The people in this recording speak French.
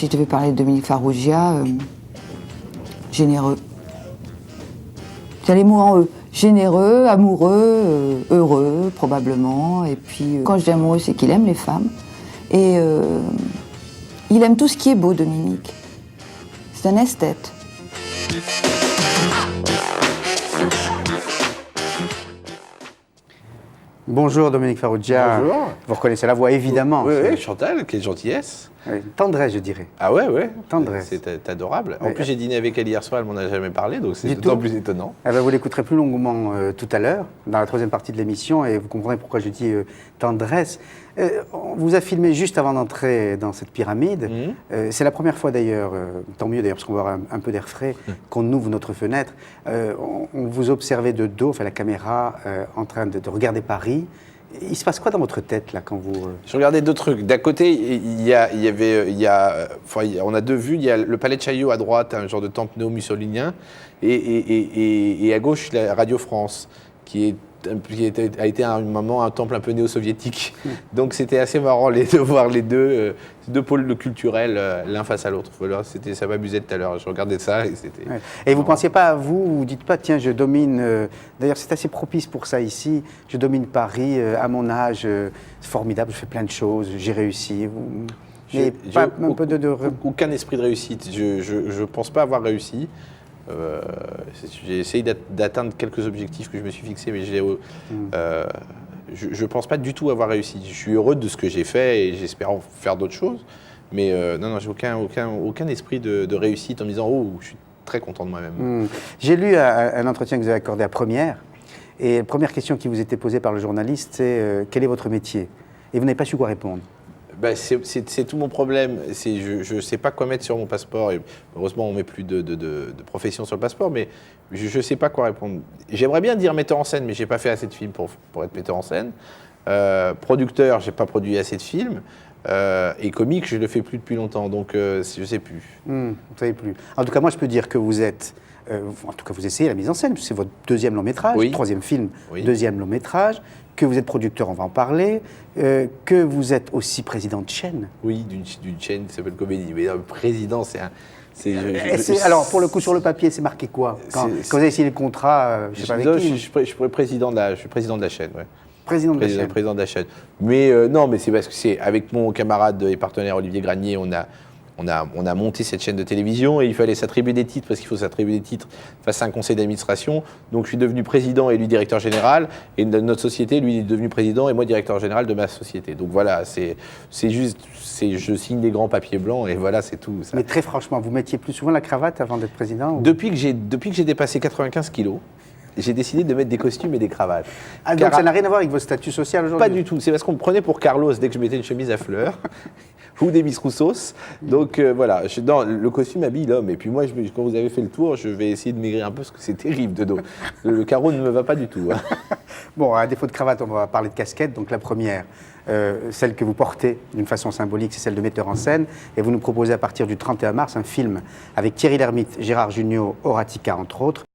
Si je devais parler de Dominique Farrugia, généreux. C'est les mots en E. Généreux, amoureux, heureux, probablement. Et puis, quand je dis amoureux, c'est qu'il aime les femmes. Et il aime tout ce qui est beau, Dominique. C'est un esthète. Bonjour Dominique Farrugia. Bonjour. Vous reconnaissez la voix, évidemment. Oui, Chantal, quelle gentillesse. Oui, tendresse, je dirais. Ah ouais. Tendresse. C'est adorable. En Oui. plus, j'ai dîné avec elle hier soir, elle m'en a jamais parlé, donc c'est Du d'autant tout. plus étonnant. Eh ben, vous l'écouterez plus longuement tout à l'heure, dans la troisième partie de l'émission, et vous comprendrez pourquoi je dis tendresse. On vous a filmé juste avant d'entrer dans cette pyramide. C'est la première fois d'ailleurs, tant mieux d'ailleurs, parce qu'on va avoir un peu d'air frais, qu'on ouvre notre fenêtre. On vous observait de dos, enfin la caméra, en train de regarder Paris. Il se passe quoi dans votre tête là quand vous... Je regardais deux trucs. D'un côté, on a deux vues. Il y a le palais de Chaillot à droite, un genre de temple néo-mussolinien, et à gauche, la Radio France, qui a été à un moment un temple un peu néo-soviétique. Donc c'était assez marrant de voir les deux pôles culturels l'un face à l'autre. Voilà, ça m'amusait tout à l'heure. Je regardais ça et c'était... Ouais. Et vous ne pensiez pas, vous dites pas, tiens, je domine, d'ailleurs c'est assez propice pour ça ici, je domine Paris, à mon âge, c'est formidable, je fais plein de choses, j'ai réussi. Aucun esprit de réussite. Je ne pense pas avoir réussi. J'ai essayé d'atteindre quelques objectifs que je me suis fixés, mais je ne pense pas du tout avoir réussi. Je suis heureux de ce que j'ai fait et j'espère en faire d'autres choses. Mais non, j'ai aucun esprit de réussite en me disant « Oh, je suis très content de moi-même ». J'ai lu un entretien que vous avez accordé à Première, et la première question qui vous était posée par le journaliste, c'est quel est votre métier ? Et vous n'avez pas su quoi répondre. Ben, c'est tout mon problème. Je ne sais pas quoi mettre sur mon passeport. Et heureusement, on ne met plus de profession sur le passeport, mais je ne sais pas quoi répondre. J'aimerais bien dire metteur en scène, mais je n'ai pas fait assez de films pour être metteur en scène. Producteur, je n'ai pas produit assez de films. Et comique, je ne le fais plus depuis longtemps, donc je ne sais plus. Vous ne savez plus. En tout cas, moi, je peux dire que vous êtes... en tout cas, vous essayez la mise en scène, c'est votre deuxième long métrage, Oui. troisième film, Oui. deuxième long métrage, que vous êtes producteur, on va en parler, que vous êtes aussi président de chaîne. Oui, d'une chaîne qui s'appelle Comédie. Mais président, c'est un... Alors, pour le coup, sur le papier, c'est marqué quoi quand vous avez signé le contrat, je ne sais pas avec qui. Je suis président de la chaîne, ouais. Président de la chaîne. Président de la chaîne. Mais non, mais c'est parce que c'est avec mon camarade et partenaire Olivier Granier, on a monté cette chaîne de télévision et il fallait s'attribuer des titres parce qu'il faut s'attribuer des titres face à un conseil d'administration. Donc je suis devenu président et lui directeur général. Et de notre société, lui est devenu président et moi directeur général de ma société. Donc voilà, c'est juste, je signe des grands papiers blancs et voilà, c'est tout. Ça. Mais très franchement, vous mettiez plus souvent la cravate avant d'être président ou... Depuis que j'ai dépassé 95 kilos, j'ai décidé de mettre des costumes et des cravates. Ah, donc ça n'a rien à voir avec votre statut social aujourd'hui? Pas du tout. C'est parce qu'on me prenait pour Carlos dès que je mettais une chemise à fleurs ou des Miss Roussos. Donc voilà, le costume habille l'homme. Et puis moi, quand vous avez fait le tour, je vais essayer de maigrir un peu parce que c'est terrible de dos. Le carreau ne me va pas du tout. Hein. Bon, à défaut de cravate, on va parler de casquette. Donc la première, celle que vous portez d'une façon symbolique, c'est celle de metteur en scène. Et vous nous proposez à partir du 31 mars un film avec Thierry Lhermitte, Gérard Jugnot, Horatica, entre autres,